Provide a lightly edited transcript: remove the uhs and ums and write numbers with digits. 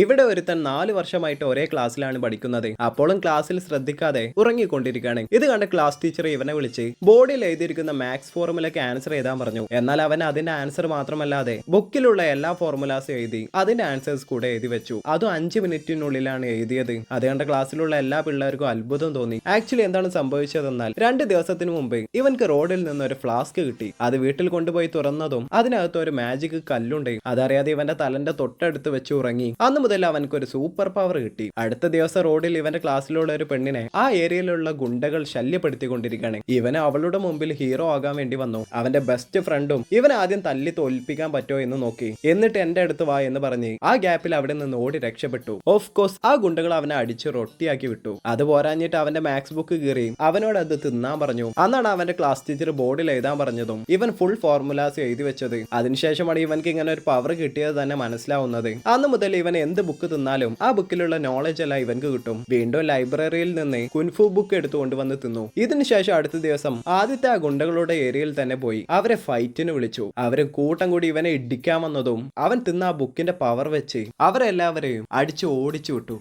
ഇവിടെ ഒരുത്തൻ 4 വർഷമായിട്ട് ഒരേ ക്ലാസ്സിലാണ് പഠിക്കുന്നത്. അപ്പോഴും ക്ലാസ്സിൽ ശ്രദ്ധിക്കാതെ ഉറങ്ങിക്കൊണ്ടിരിക്കുകയാണ്. ഇത് കണ്ട ക്ലാസ് ടീച്ചർ ഇവനെ വിളിച്ച് ബോർഡിൽ എഴുതിയിരിക്കുന്ന മാത്സ് ഫോർമുലയ്ക്ക് ആൻസർ എഴുതാൻ പറഞ്ഞു. എന്നാൽ അവൻ അതിന്റെ ആൻസർ മാത്രമല്ലാതെ ബുക്കിലുള്ള എല്ലാ ഫോർമുലാസും എഴുതി അതിന്റെ ആൻസേഴ്സ് കൂടെ എഴുതി വെച്ചു. അതും 5 മിനിറ്റിനുള്ളിലാണ് എഴുതിയത്. അത് കണ്ട ക്ലാസ്സിലുള്ള എല്ലാ പിള്ളേർക്കും അത്ഭുതം തോന്നി. ആക്ച്വലി എന്താണ് സംഭവിച്ചതെന്നാൽ 2 ദിവസത്തിന് മുമ്പ് ഇവൻക്ക് റോഡിൽ നിന്ന് ഒരു ഫ്ലാസ്ക് കിട്ടി. അത് വീട്ടിൽ കൊണ്ടുപോയി തുറന്നതും അതിനകത്ത് ഒരു മാജിക് കല്ലുണ്ട്. അതറിയാതെ ഇവന്റെ തലന്റെ തൊട്ടടുത്ത് വെച്ച് ഉറങ്ങി. അന്ന് മുതൽ അവനക്ക് ഒരു സൂപ്പർ പവർ കിട്ടി. അടുത്ത ദിവസം റോഡിൽ ഇവന്റെ ക്ലാസ്സിലുള്ള ഒരു പെണ്ണിനെ ആ ഏരിയയിലുള്ള ഗുണ്ടകൾ ശല്യപ്പെടുത്തിക്കൊണ്ടിരിക്കുകയാണ്. ഇവന് അവളുടെ മുമ്പിൽ ഹീറോ ആകാൻ വേണ്ടി വന്നു. അവന്റെ ബെസ്റ്റ് ഫ്രണ്ടും ഇവൻ ആദ്യം തല്ലി തോൽപ്പിക്കാൻ പറ്റുമോ എന്ന് നോക്കി. എന്നിട്ട് എന്റെ അടുത്ത് വാ എന്ന് പറഞ്ഞ് ആ ഗ്യാപ്പിൽ അവിടെ നിന്ന് ഓടി രക്ഷപ്പെട്ടു. ഓഫ് കോഴ്സ് ആ ഗുണ്ടകൾ അവനെ അടിച്ച് റൊട്ടിയാക്കി വിട്ടു. അത് പോരാഞ്ഞിട്ട് അവന്റെ മാത്സ് ബുക്ക് കീറി അവനോട് അത് തിന്നാൻ പറഞ്ഞു. അന്നാണ് അവന്റെ ക്ലാസ് ടീച്ചർ ബോർഡിൽ എഴുതാൻ പറഞ്ഞതും ഇവൻ ഫുൾ ഫോർമുലാസ് എഴുതി വെച്ചത്. അതിനുശേഷമാണ് ഇവൻക്ക് ഇങ്ങനെ ഒരു പവർ കിട്ടിയത് തന്നെ മനസ്സിലാവുന്നത്. അന്ന് മുതൽ ഇവൻ എന്ത് ബുക്ക് തിന്നാലും ആ ബുക്കിലുള്ള നോളജ് എല്ലാം ഇവൻക്ക് കിട്ടും. വീണ്ടും ലൈബ്രറിയിൽ നിന്ന് കുൻഫു ബുക്ക് എടുത്തുകൊണ്ട് വന്ന് തിന്നു. ഇതിനുശേഷം അടുത്ത ദിവസം ആദ്യത്തെ ആ ഗുണ്ടകളുടെ ഏരിയയിൽ തന്നെ പോയി അവരെ ഫൈറ്റിന് വിളിച്ചു. അവര് കൂട്ടം കൂടി ഇവനെ ഇടിക്കാൻ വന്നതും അവൻ തിന്ന ആ ബുക്കിന്റെ പവർ വെച്ച് അവരെല്ലാവരെയും അടിച്ചു ഓടിച്ചു വിട്ടു.